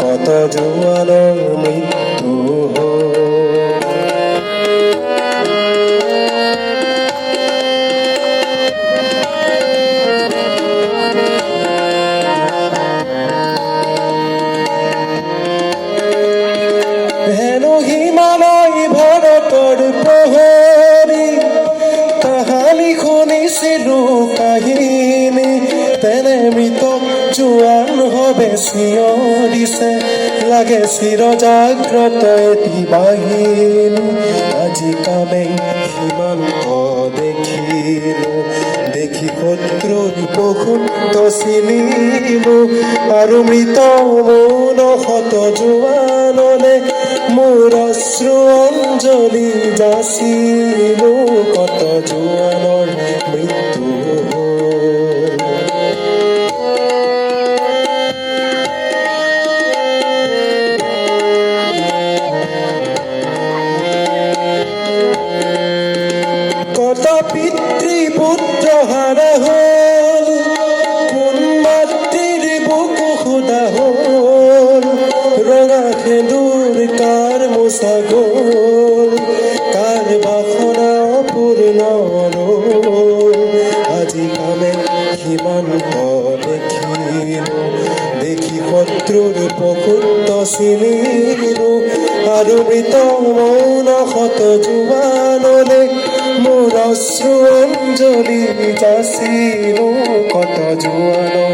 কত জোৱানৰ মৃত্যু হেনো হিমালয় ভৰতৰ প্ৰহৰী কাহানি শুনিছিলো কাহিনী তেনে মৃতক জোৱান হবে চিঞৰিছে লাগে চিৰজাগ্ৰত এটি বাহিনী আজি কামেই সীমান্ত দেখিলো দেখি শত্ৰুৰ পশুত্ব চিনিলো আৰু মৃত মৌন শত জোৱানলে মোৰ অশ্ৰু অঞ্জলি যাচিলো কত জোৱানৰ মৃত্যু কত পিতৃ পুত্ৰ হাৰা হ'ল কোন মাতৃৰ বুকু সোধা হ'ল ৰঙা সেন্দুৰ কাৰ মোচা গ'ল কাৰ বাসনা অপূৰ্ণ ৰ'ল আজি কামে সীমান্ত দেখিলো দেখি শত্ৰুৰ পশুত্ব চিনিলো আৰু মৃত মৌন শত জোৱানলে মোৰ অশ্ৰু অঞ্জলি যাচিলো কত জোৱানৰ